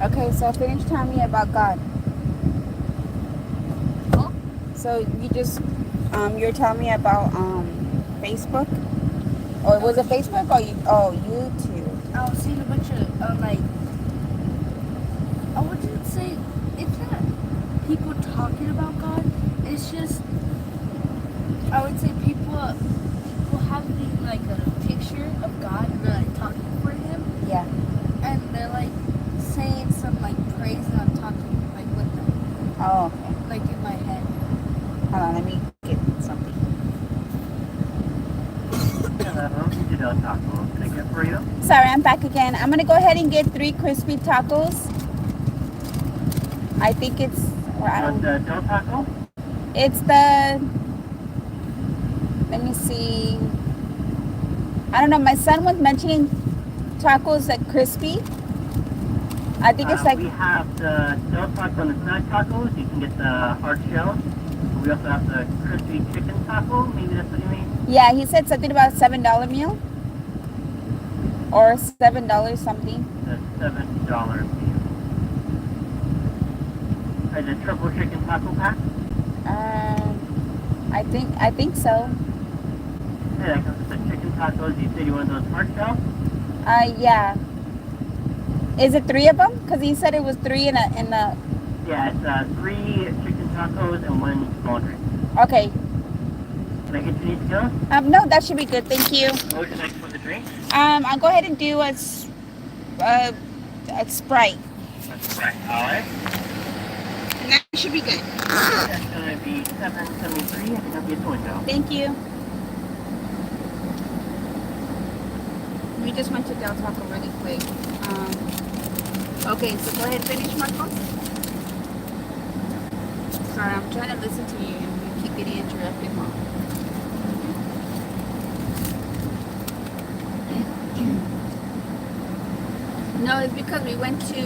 Okay, so finish telling me about God. Huh? So you just you're telling me about Facebook, or I was it was Facebook or YouTube? I was seeing a bunch of like I wouldn't say it's not people talking about God. It's just I would say people having like a picture of God and they're like talking for him Yeah. and they're like saying some like praise and I'm talking like with them. Oh, okay. Like in my head. Hold on, let me get something. Hello, Del Taco. Can I get for you? Sorry, I'm back again. I'm gonna go ahead and get 3 crispy tacos. I think it's, or I don't. The Del Taco? It's the. Let me see. I don't know. My son was mentioning tacos like crispy. I think it's like. We have the Del Taco and the snack tacos. You can get the hard shell. We also have the crispy chicken taco. Maybe that's what you mean? Yeah, he said something about $7 meal or $7 something. The $7 meal. The triple chicken taco pack? I think so. Yeah, that comes with the chicken tacos. You said you want those hard shell? Yeah. Is it 3 of them? Because he said it was 3 in a. Yeah, it's 3 chicken tacos and 1 small drink. Okay. Can I get you need to go? No, that should be good. Thank you. What would you like for the drink? I'll go ahead and do a Sprite. That's right. All right. And that should be good. That's going to be $7.73. I think that'll be a window. Thank you. We just went to Del Taco really quick. Okay, so go ahead and finish, Marco. Sorry, I'm trying to listen to you and you keep getting interrupted, Mom. No, it's because we went to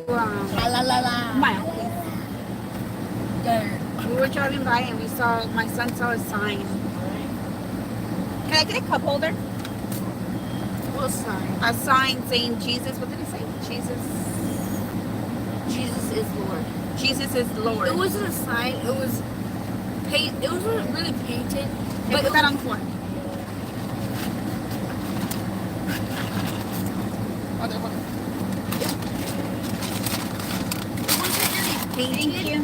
La la la. Mile, please. We were driving by and my son saw a sign. Can I get a cup holder? What sign? A sign saying Jesus. What did it say? Jesus is Lord. Jesus is Lord. It wasn't a sign. It was paint. It wasn't really painted. But put that on the floor. Hold on. It wasn't really painted. Thank you.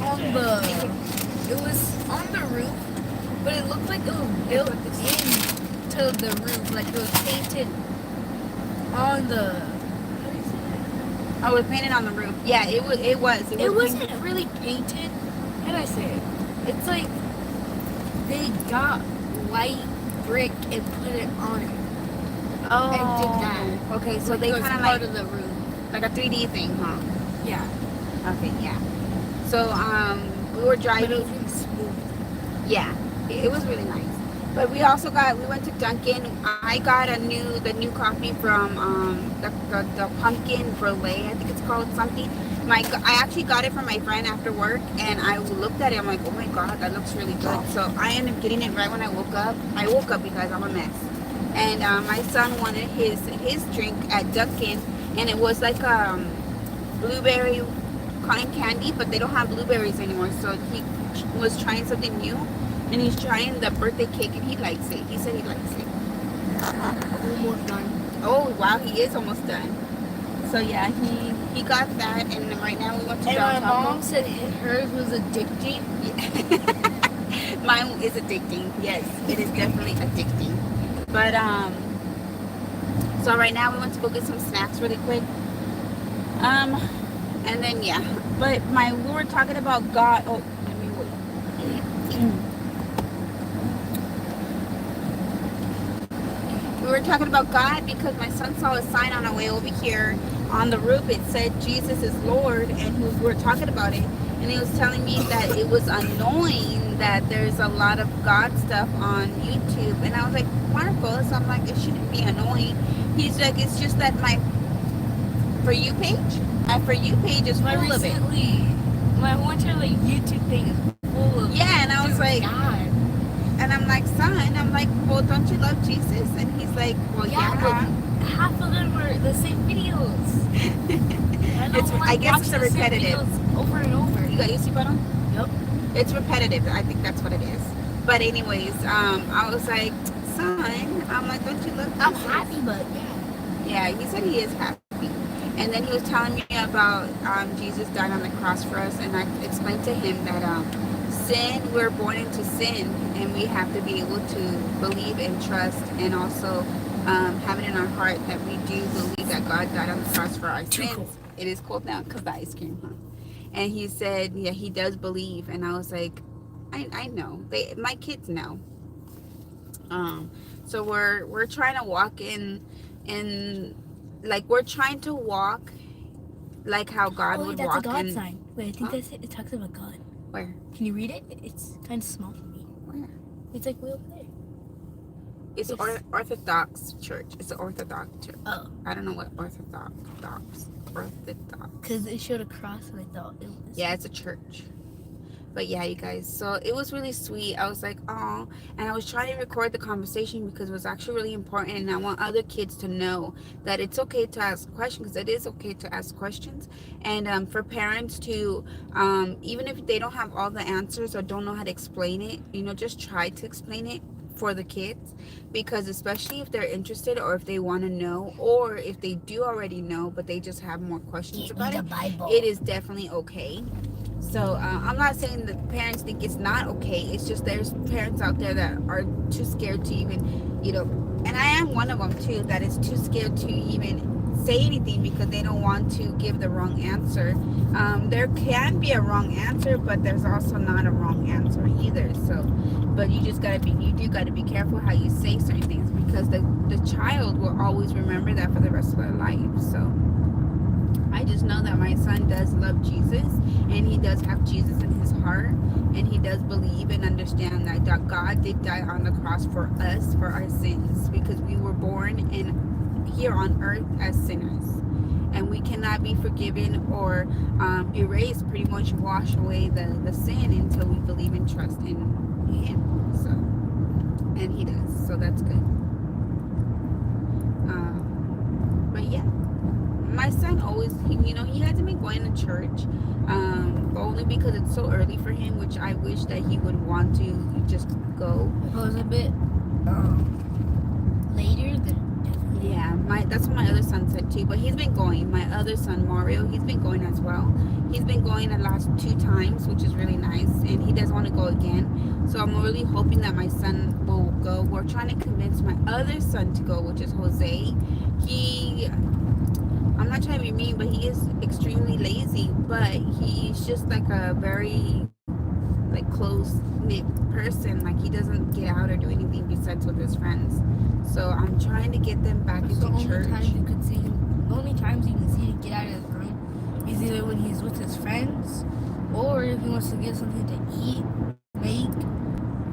On the. It was on the roof, but it looked like it was built into the roof. Like it was painted on the. Oh, it was painted on the roof. Yeah, it was. It wasn't really painted. How do I say it? It's like they got white brick and put it on it. Oh. And did that. Okay, so Like they it was kind of part like of the roof. like a 3D thing, huh? Yeah. Okay, yeah. So we were driving. But it was really smooth. Yeah, it was really nice. But we went to Dunkin'. I got the new coffee from the pumpkin brulee, I think it's called something. I actually got it from my friend after work, and I looked at it. I'm like, oh my god, that looks really good. So I ended up getting it right when I woke up. I woke up because I'm a mess. And my son wanted his drink at Dunkin', and it was like blueberry cotton candy, but they don't have blueberries anymore. So he was trying something new. And he's trying the birthday cake, and he likes it. He said he likes it. Almost done. Oh, wow, he is almost done. So, yeah, he got that, and right now we went to And Del my Taco. mom said hers was addicting. Yeah. Mine is addicting. Yes, it is definitely addicting. But, so right now we went to go get some snacks really quick. And then, yeah. But we were talking about God. Oh, let me wait. We were talking about God because my son saw a sign on our way over here on the roof. It said Jesus is Lord, and we were talking about it, and he was telling me that it was annoying that there's a lot of God stuff on YouTube, and I was like, wonderful. So I'm like, it shouldn't be annoying. He's like, it's just that my For You page is full of it. My whole entire YouTube thing is full of. Yeah, and I was like, God. and I'm like, son, like, well, don't you love Jesus? And he's like, well, Yeah, yeah. but half of them were the same videos. I It's, don't I like guess it's watching the same repetitive. videos over and over. You got your seatbelt on? Yep. It's repetitive. I think that's what it is. But anyways, I was like, son, I'm like, don't you love Jesus? I'm happy, but yeah. Yeah, he said he is happy. And then he was telling me about Jesus died on the cross for us, and I explained to him that sin, we're born into sin, and we have to be able to believe and trust, and also have it in our heart that we do believe that God died on the cross for our Too sins. cool. It is cold now because the ice cream, huh? And he said, yeah, he does believe, and I was like, I know. My kids know. So we're trying to walk in like we're trying to walk like how God Oh, wait, would that's walk a God in. sign. Wait, I think Huh? it talks about God. Where? Can you read it? It's kind of small for me. Where? It's like way over there. It's Yes. Orthodox church. It's an Orthodox church. Oh, I don't know what Orthodox. because it showed a cross and I thought it was. Yeah, it's a church. But yeah, you guys. So it was really sweet. I was like, oh, and I was trying to record the conversation because it was actually really important, and I want other kids to know that it's okay to ask questions, because it is okay to ask questions, and for parents to, even if they don't have all the answers or don't know how to explain it, just try to explain it for the kids, because especially if they're interested or if they want to know, or if they do already know but they just have more questions about it, Bible. it is definitely okay. So I'm not saying that parents think it's not okay. It's just there's parents out there that are too scared to even, and I am one of them too, that is too scared to even say anything because they don't want to give the wrong answer. There can be a wrong answer, but there's also not a wrong answer either. So, but you do gotta be careful how you say certain things, because the child will always remember that for the rest of their life. So I just know that my son does love Jesus, and he does have Jesus in his heart, and he does believe and understand that God did die on the cross for us, for our sins, because we were born here on earth as sinners, and we cannot be forgiven or erased, pretty much wash away the sin until we believe and trust in him. So, and he does, so that's good. But yeah, my son always, he hasn't been going to church, only because it's so early for him, which I wish that he would want to just go. If it was a bit later, then definitely. Yeah, that's what my other son said too. But he's been going. My other son Mario, he's been going as well. He's been going the last 2 times, which is really nice, and he does want to go again. So I'm really hoping that my son will go. We're trying to convince my other son to go, which is Jose. I'm not trying to be mean, but he is extremely lazy. But he's just like a very close-knit person. Like, he doesn't get out or do anything besides with his friends. So I'm trying to get them back into church. The only times you can see him get out of his room is either when he's with his friends, or if he wants to get something to eat, make,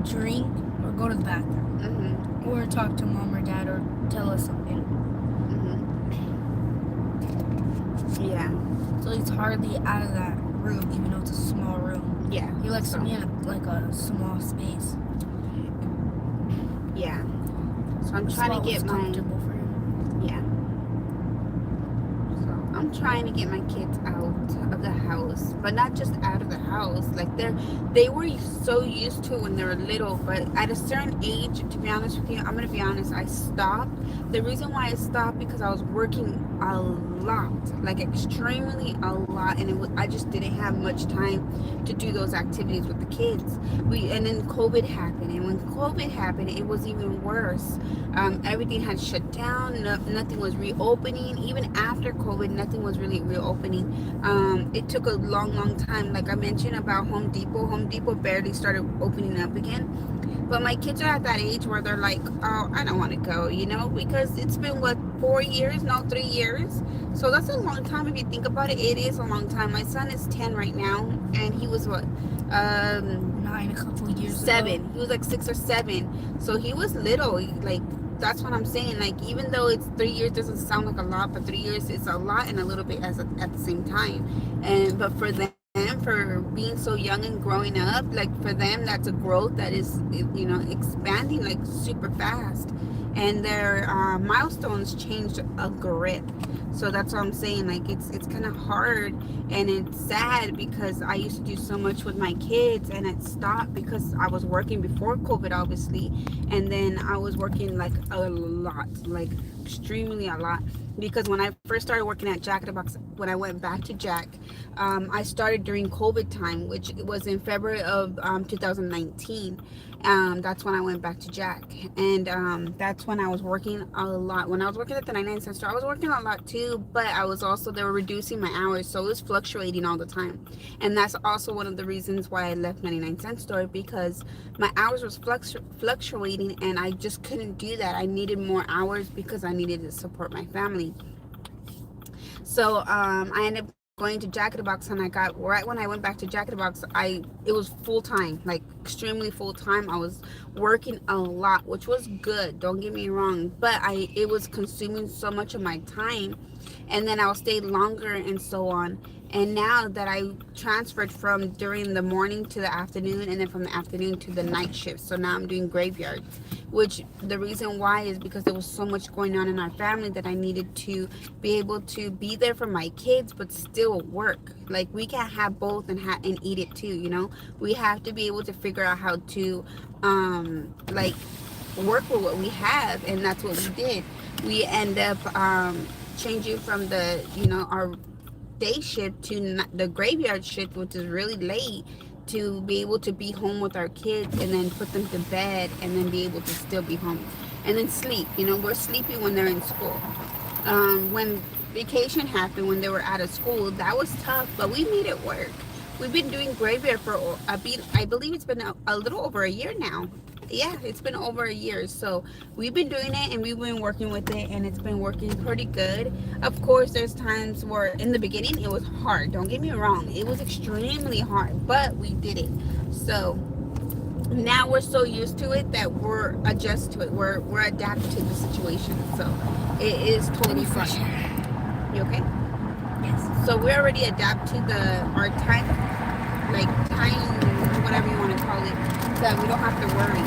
drink, or go to the bathroom, Mm-hmm. or talk to mom or dad, or tell us something. Mm-hmm. Yeah. So he's hardly out of that room, even though it's a small room. Yeah. He likes so, to be in a small space. Yeah. So I'm trying to get my comfortable for him. yeah. So I'm trying to get my kids out of the house, but not just out of the house. Like they were so used to it when they were little, but at a certain age, to be honest with you, I'm gonna be honest, I stopped. The reason why I stopped because I was working a lot, like extremely a lot, and I just didn't have much time to do those activities with the kids. And then COVID happened, and when COVID happened, it was even worse. Everything had shut down. Nothing was reopening. Even after COVID, nothing was really reopening. It took a long time. Like I mentioned about Home Depot barely started opening up again. But my kids are at that age where they're like, oh, I don't want to go, because it's been 4 years, no, 3 years. So that's a long time if you think about it. It is a long time. My son is 10 right now, and he was 9 a couple years 7. ago. He was like 6 or 7. So he was little. Like, that's what I'm saying. Like, even though it's 3 years doesn't sound like a lot, but 3 years is a lot and a little bit at the same time. But for them, them for being so young and growing up. Like for them, that's a growth that is, expanding like super fast, and their milestones changed a grip. So that's what I'm saying. Like it's kind of hard and it's sad because I used to do so much with my kids and it stopped because I was working before COVID, obviously, and then I was working like a lot, like extremely a lot. Because when I first started working at Jack in the Box, when I went back to Jack, I started during COVID time, which was in February of 2019. That's when I went back to Jack, and that's when I was working a lot. When I was working at the 99 cent store, I was working a lot too, but they were reducing my hours, so it was fluctuating all the time. And that's also one of the reasons why I left 99 cent store, because my hours was fluctuating and I just couldn't do that. I needed more hours because I needed to support my family. So I ended up going to Jack in the Box, and I got, right when I went back to Jack in the Box, it was full time, like extremely full time. I was working a lot, which was good, don't get me wrong, but it was consuming so much of my time, and then I'll stay longer and so on. And now that I transferred from during the morning to the afternoon, and then from the afternoon to the night shift, so now I'm doing graveyards, which the reason why is because there was so much going on in our family that I needed to be able to be there for my kids but still work. Like we can't have both and eat it too. We have to be able to figure out how to like work with what we have, and that's what we did. We end up changing from the our day shift to the graveyard shift, which is really late, to be able to be home with our kids and then put them to bed and then be able to still be home and then sleep. We're sleepy when they're in school. When vacation happened, when they were out of school, that was tough, but we made it work. We've been doing graveyard for I believe it's been a little over a year now. Yeah, it's been over a year. So we've been doing it and we've been working with it, and it's been working pretty good. Of course, there's times where in the beginning it was hard, don't get me wrong, it was extremely hard, but we did it. So now we're so used to it that we're adjust to it, we're adapted to the situation. So it is totally fine. You okay? Yes. So we already adapt to our time, whatever you want to call it, so that we don't have to worry.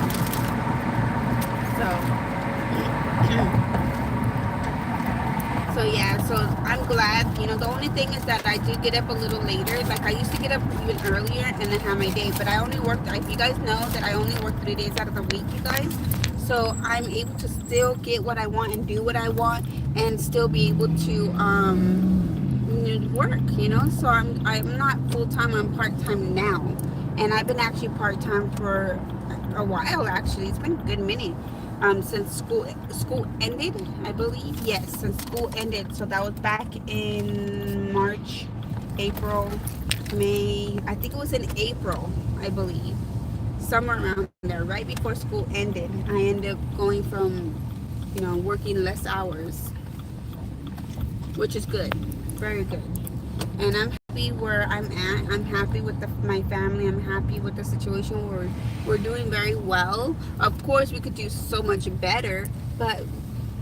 So yeah, so I'm glad. The only thing is that I do get up a little later. Like I used to get up even earlier and then have my day, but I only work, if you guys know that I only work 3 days out of the week, you guys. So I'm able to still get what I want and do what I want and still be able to work, so I'm not full-time, I'm part-time now, and I've been actually part-time for a while. Actually, it's been a good minute, since school ended, I believe. Yes, since school ended. So that was back in March, April, May. I think it was in April, I believe, somewhere around there, right before school ended. I ended up going from working less hours, which is good, very good. And I'm happy where I'm at. I'm happy with my family. I'm happy with the situation where we're doing very well. Of course, we could do so much better, but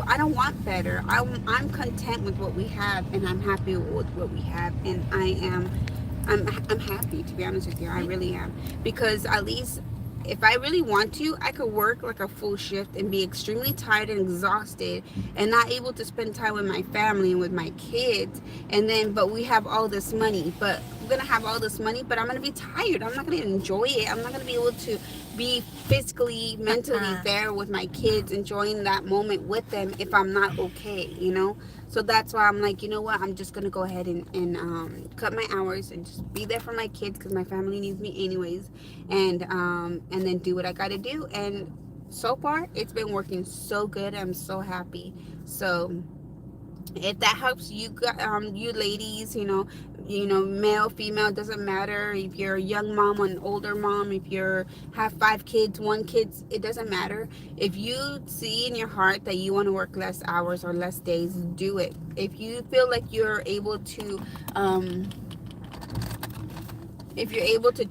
I don't want better. I'm content with what we have, and I'm happy with what we have. And I'm happy, to be honest with you. I really am, because at least if I really want to, I could work like a full shift and be extremely tired and exhausted and not able to spend time with my family and with my kids. And then, but we have all this money, but I'm going to have all this money, but I'm going to be tired. I'm not going to enjoy it. I'm not going to be able to be physically, mentally there with my kids, enjoying that moment with them if I'm not okay, So that's why I'm like, you know what? I'm just going to go ahead and cut my hours and just be there for my kids, because my family needs me anyways. And then do what I got to do. And so far, it's been working so good. I'm so happy. So if that helps you, you ladies, male, female, doesn't matter. If you're a young mom or an older mom, if you have 5 kids, 1 kid, it doesn't matter. If you see in your heart that you want to work less hours or less days, do it. If you feel like you're able to,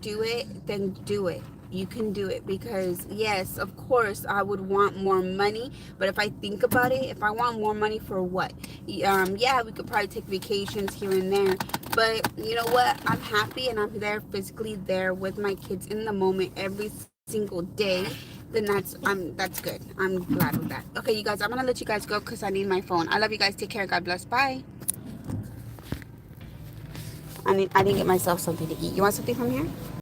do it, then do it. You can do it, because yes, of course I would want more money, but if I think about it, if I want more money for what? Yeah, we could probably take vacations here and there, But you know what? I'm happy and I'm there physically there with my kids in the moment every single day. Then that's good. I'm glad with that. Okay, you guys, I'm gonna let you guys go because I need my phone. I love you guys. Take care. God bless. Bye. I didn't get myself something to eat. You want something from here?